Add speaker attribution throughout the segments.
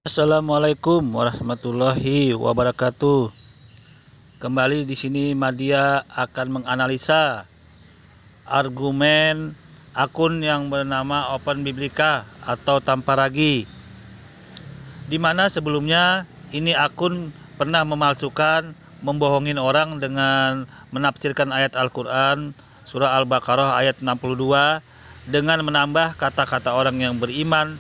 Speaker 1: Assalamualaikum warahmatullahi wabarakatuh. Kembali di sini Madia akan menganalisa argumen akun yang bernama Open Biblika atau tanpa ragi, di mana sebelumnya ini akun pernah memalsukan, membohongin orang dengan menafsirkan ayat Al-Quran surah Al-Baqarah ayat 62 dengan menambah kata-kata orang yang beriman.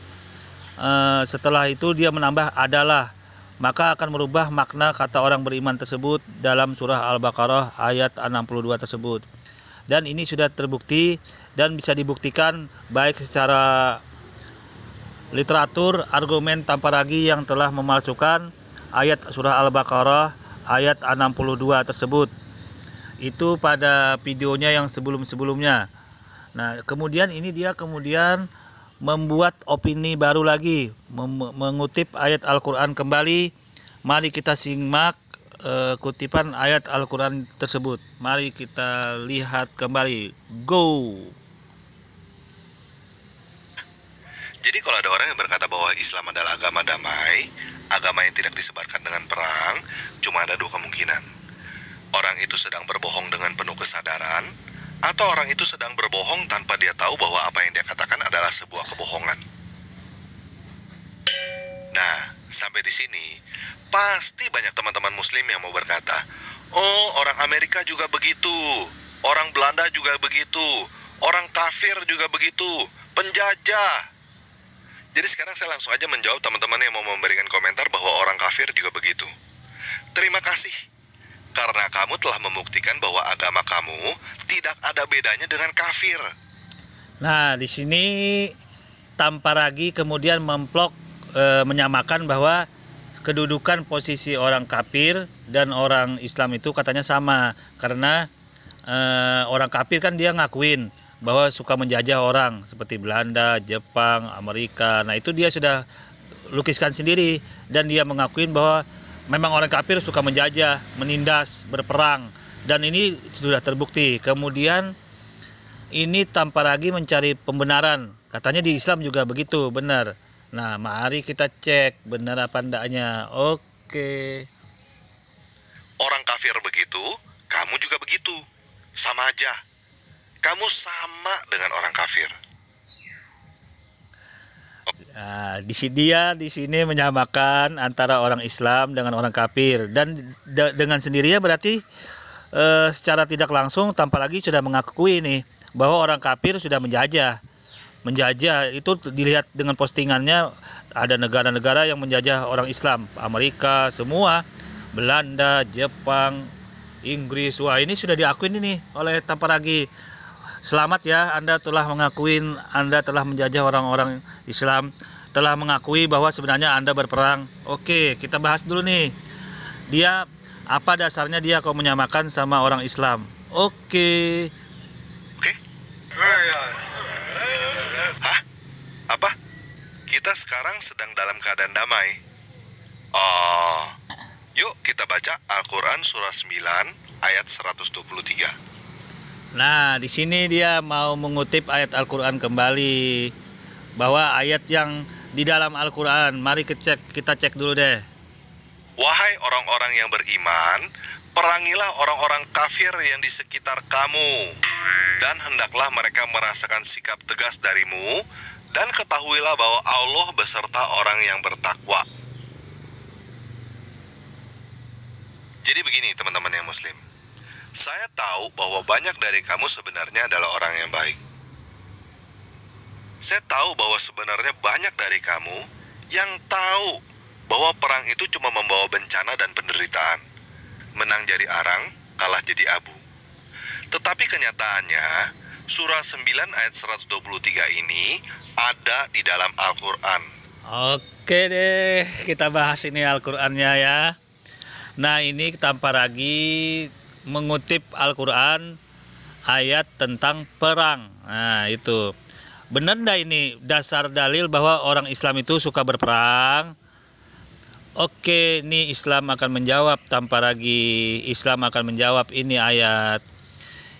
Speaker 1: Setelah itu dia menambah adalah, maka akan merubah makna kata orang beriman tersebut dalam surah Al-Baqarah ayat 62 tersebut. Dan ini sudah terbukti dan bisa dibuktikan baik secara literatur argumen tanpa ragi yang telah memalsukan ayat surah Al-Baqarah ayat 62 tersebut. Itu pada videonya yang sebelum-sebelumnya. Nah, kemudian ini dia membuat opini baru lagi, mengutip ayat Al-Quran kembali. Mari kita simak kutipan ayat Al-Quran tersebut. Mari kita lihat kembali. Go!
Speaker 2: Jadi kalau ada orang yang berkata bahwa Islam adalah agama damai, agama yang tidak disebarkan dengan perang, cuma ada dua kemungkinan. Orang itu sedang berbohong dengan penuh kesadaran, atau orang itu sedang berbohong tanpa dia tahu bahwa apa yang dia katakan adalah sebuah kebohongan. Nah, sampai di sini, pasti banyak teman-teman muslim yang mau berkata, oh, orang Amerika juga begitu, orang Belanda juga begitu, orang kafir juga begitu, penjajah. Jadi sekarang saya langsung aja menjawab teman-teman yang mau memberikan komentar bahwa orang kafir juga begitu. Terima kasih, karena kamu telah membuktikan bahwa agama kamu tidak ada bedanya dengan kafir.
Speaker 1: Nah, di sini tanpa ragi kemudian menyamakan bahwa kedudukan posisi orang kafir dan orang Islam itu katanya sama, karena orang kafir kan dia ngakuin bahwa suka menjajah orang seperti Belanda, Jepang, Amerika. Nah, itu dia sudah lukiskan sendiri dan dia mengakuin bahwa memang orang kafir suka menjajah, menindas, berperang, dan ini sudah terbukti. Kemudian ini tanpa lagi mencari pembenaran, katanya di Islam juga begitu, benar. Nah, mari kita cek benar apa endaknya. Oke.
Speaker 2: Orang kafir begitu, kamu juga begitu. Sama aja. Kamu sama dengan orang kafir.
Speaker 1: Nah, di sini menyamakan antara orang Islam dengan orang kafir, dan dengan sendirinya berarti secara tidak langsung tanpa lagi sudah mengakui nih bahwa orang kafir sudah menjajah. Itu dilihat dengan postingannya, ada negara-negara yang menjajah orang Islam, Amerika semua, Belanda, Jepang, Inggris. Wah, ini sudah diakuin ini oleh tanpa lagi. Selamat ya, Anda telah mengakuin Anda telah menjajah orang-orang Islam, telah mengakui bahwa sebenarnya Anda berperang. Oke, kita bahas dulu nih. Dia apa dasarnya dia kok menyamakan sama orang Islam? Oke.
Speaker 2: Oke? Hah? Apa? Kita sekarang sedang dalam keadaan damai. Oh. Yuk kita baca Al-Quran surah 9 ayat 123.
Speaker 1: Nah, di sini dia mau mengutip ayat Al-Quran kembali, bahwa ayat yang di dalam Al-Quran, mari kita cek dulu deh.
Speaker 2: Wahai orang-orang yang beriman, perangilah orang-orang kafir yang di sekitar kamu, dan hendaklah mereka merasakan sikap tegas darimu, dan ketahuilah bahwa Allah beserta orang yang bertakwa. Jadi begini teman-teman yang muslim, saya tahu bahwa banyak dari kamu sebenarnya adalah orang yang baik. Saya tahu bahwa sebenarnya banyak dari kamu yang tahu bahwa perang itu cuma membawa bencana dan penderitaan. Menang jadi arang, kalah jadi abu. Tetapi kenyataannya, surah 9 ayat 123 ini ada di dalam Al-Quran.
Speaker 1: Oke deh, kita bahas ini Al-Qurannya ya. Nah, ini tanpa lagi mengutip Al-Quran ayat tentang perang. Nah, itu benar enggak ini dasar dalil bahwa orang Islam itu suka berperang? Oke, ini Islam akan menjawab tanpa lagi. Islam akan menjawab ini ayat.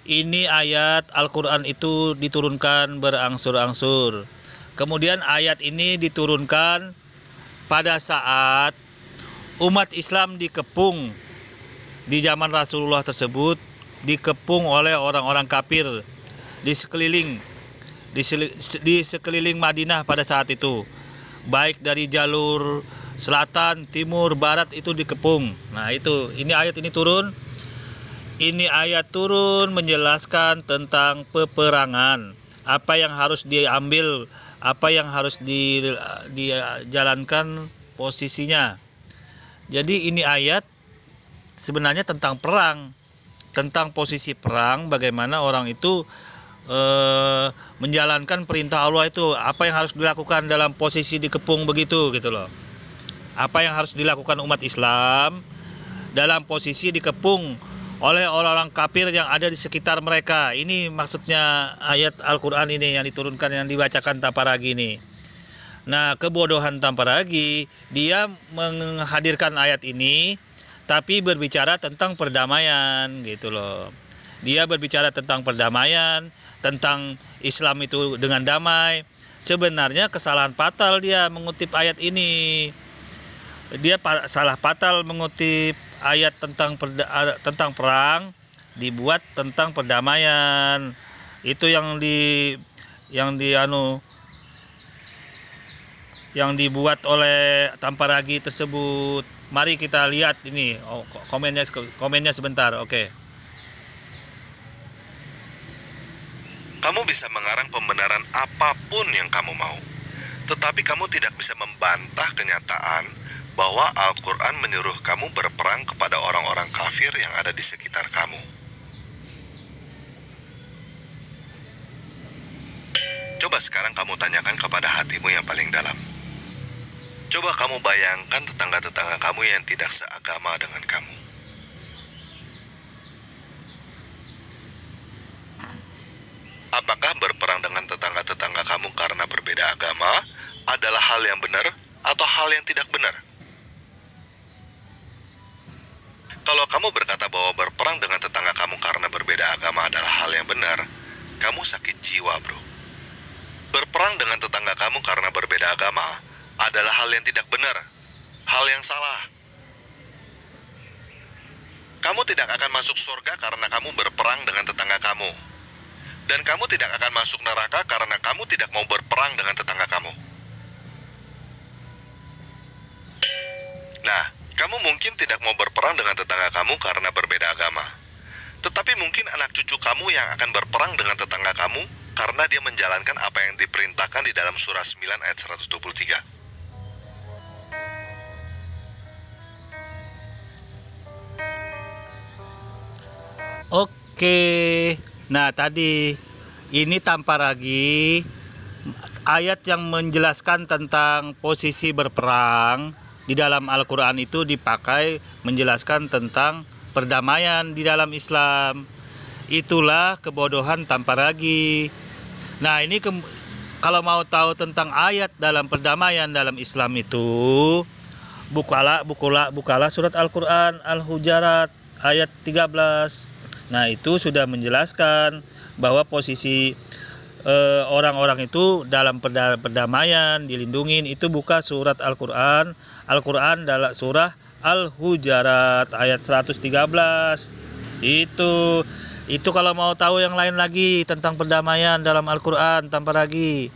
Speaker 1: Ini ayat Al-Quran itu diturunkan berangsur-angsur. Kemudian ayat ini diturunkan pada saat umat Islam dikepung di zaman Rasulullah tersebut, dikepung oleh orang-orang kafir di sekeliling Madinah pada saat itu, baik dari jalur selatan, timur, barat itu dikepung. Nah itu, ini ayat ini turun. Ini ayat turun menjelaskan tentang peperangan, apa yang harus diambil, apa yang harus dijalankan posisinya. Jadi ini ayat sebenarnya tentang perang, tentang posisi perang, bagaimana orang itu menjalankan perintah Allah itu, apa yang harus dilakukan dalam posisi dikepung begitu gitu loh. Apa yang harus dilakukan umat Islam dalam posisi dikepung oleh orang-orang kafir yang ada di sekitar mereka. Ini maksudnya ayat Al-Quran ini yang diturunkan, yang dibacakan Tamparagi ini. Nah, kebodohan Tamparagi, dia menghadirkan ayat ini tapi berbicara tentang perdamaian gitu loh. Dia berbicara tentang perdamaian, tentang Islam itu dengan damai. Sebenarnya kesalahan fatal dia mengutip ayat ini. Dia salah fatal mengutip ayat tentang perang, dibuat tentang perdamaian. Itu yang dibuat oleh Tamparagi tersebut. Mari kita lihat ini komennya sebentar. Oke.
Speaker 2: Kamu bisa mengarang pembenaran apapun yang kamu mau, tetapi kamu tidak bisa membantah kenyataan bahwa Al-Quran menyuruh kamu berperang kepada orang-orang kafir yang ada di sekitar kamu. Coba sekarang kamu tanyakan kepada hatimu yang paling dalam. Coba kamu bayangkan tetangga-tetangga kamu yang tidak seagama dengan kamu. Apakah berperang dengan tetangga-tetangga kamu karena berbeda agama adalah hal yang benar atau hal yang tidak benar? Kalau kamu berkata bahwa berperang dengan tetangga kamu karena berbeda agama adalah hal yang benar, kamu sakit jiwa, bro. Berperang dengan tetangga kamu karena berbeda agama adalah hal yang tidak benar, hal yang salah. Kamu tidak akan masuk surga karena kamu berperang dengan tetangga kamu. Dan kamu tidak akan masuk neraka karena kamu tidak mau berperang dengan tetangga kamu. Nah, kamu mungkin tidak mau berperang dengan tetangga kamu karena berbeda agama. Tetapi mungkin anak cucu kamu yang akan berperang dengan tetangga kamu karena dia menjalankan apa yang diperintahkan di dalam surah 9 ayat 123.
Speaker 1: Oke. Nah, tadi ini Tamparagi ayat yang menjelaskan tentang posisi berperang di dalam Al-Quran itu dipakai menjelaskan tentang perdamaian di dalam Islam. Itulah kebodohan Tamparagi. Nah, ini kalau mau tahu tentang ayat dalam perdamaian dalam Islam itu, bukalah surat Al-Quran Al-Hujarat ayat 13. Nah, itu sudah menjelaskan bahwa posisi orang-orang itu dalam perdamaian, dilindungin, itu buka surat Al-Quran dalam surah Al-Hujarat ayat 113. Itu kalau mau tahu yang lain lagi tentang perdamaian dalam Al-Quran Tamparagi,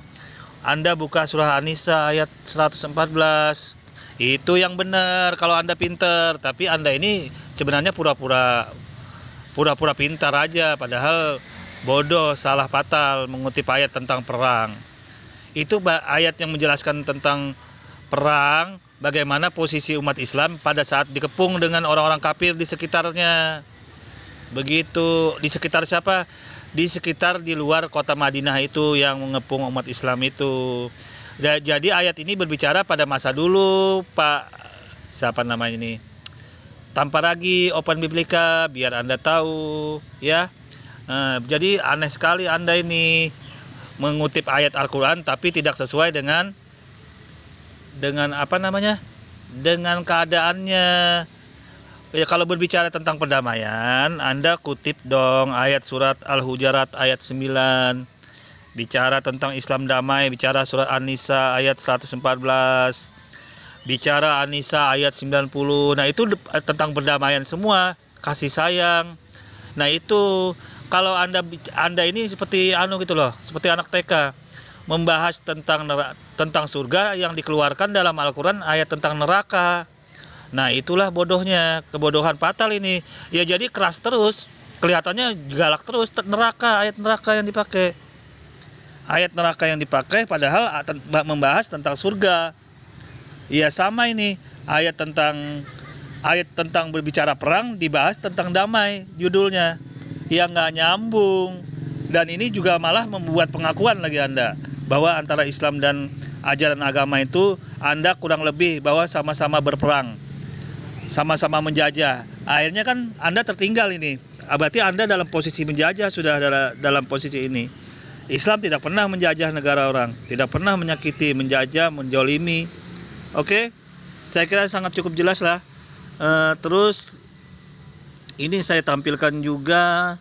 Speaker 1: Anda buka surah An-Nisa ayat 114. Itu yang benar kalau Anda pinter, tapi Anda ini sebenarnya pura-pura pintar aja, padahal bodoh, salah fatal mengutip ayat tentang perang. Itu ayat yang menjelaskan tentang perang, bagaimana posisi umat Islam pada saat dikepung dengan orang-orang kafir di sekitarnya. Begitu. Di sekitar siapa? Di sekitar di luar kota Madinah itu yang mengepung umat Islam itu. Jadi ayat ini berbicara pada masa dulu, Pak siapa namanya ini, Tamparagi Open Biblika, biar Anda tahu ya. Jadi aneh sekali Anda ini mengutip ayat Al-Quran tapi tidak sesuai dengan apa namanya, dengan keadaannya. Ya, kalau berbicara tentang perdamaian, Anda kutip dong ayat surat Al-Hujarat ayat 9. Bicara tentang Islam damai, bicara surat An-Nisa ayat 114. bicara An-Nisa ayat 90. Nah, itu tentang perdamaian semua, kasih sayang. Nah, itu kalau Anda ini seperti gitu loh, seperti anak TK membahas tentang surga yang dikeluarkan dalam Al-Qur'an ayat tentang neraka. Nah, itulah bodohnya, kebodohan fatal ini. Ya jadi keras terus, kelihatannya galak terus, ayat neraka yang dipakai. Ayat neraka yang dipakai padahal membahas tentang surga. Ya sama ini, ayat tentang berbicara perang dibahas tentang damai judulnya. Ya nggak nyambung. Dan ini juga malah membuat pengakuan lagi Anda bahwa antara Islam dan ajaran agama itu Anda kurang lebih bahwa sama-sama berperang, sama-sama menjajah. Akhirnya kan Anda tertinggal ini. Berarti Anda dalam posisi menjajah sudah dalam posisi ini. Islam tidak pernah menjajah negara orang, tidak pernah menyakiti, menjajah, menjolimi. Oke, saya kira sangat cukup jelas lah. Terus ini saya tampilkan juga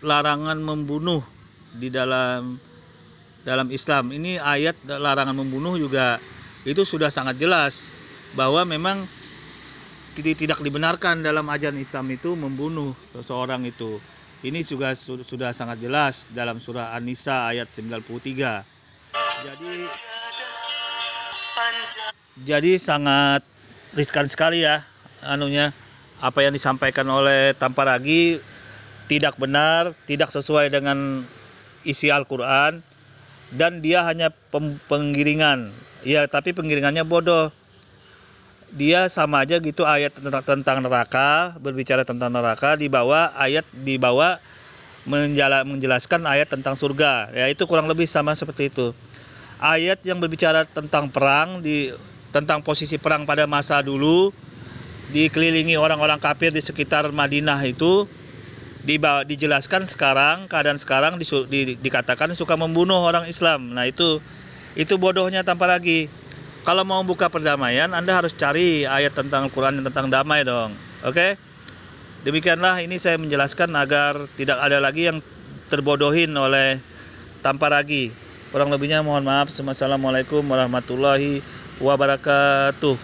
Speaker 1: larangan membunuh di dalam Islam. Ini ayat larangan membunuh juga itu sudah sangat jelas bahwa memang tidak dibenarkan dalam ajaran Islam itu membunuh seseorang itu. Ini juga sudah sangat jelas dalam surah An-Nisa ayat 93. Jadi sangat riskan sekali ya apa yang disampaikan oleh Tamparagi tidak benar, tidak sesuai dengan isi Al-Qur'an, dan dia hanya penggiringan. Ya, tapi penggiringannya bodoh. Dia sama aja gitu, ayat tentang neraka, berbicara tentang neraka, dibawa menjelaskan ayat tentang surga. Ya, itu kurang lebih sama seperti itu. Ayat yang berbicara tentang perang, tentang posisi perang pada masa dulu, dikelilingi orang-orang kafir di sekitar Madinah itu, dijelaskan sekarang, keadaan sekarang dikatakan suka membunuh orang Islam. Nah, itu bodohnya Tamparagi. Kalau mau buka perdamaian, Anda harus cari ayat tentang Al-Quran yang tentang damai dong. Oke? Demikianlah ini saya menjelaskan agar tidak ada lagi yang terbodohin oleh Tamparagi. Kurang lebihnya mohon maaf. Wassalamualaikum warahmatullahi wabarakatuh.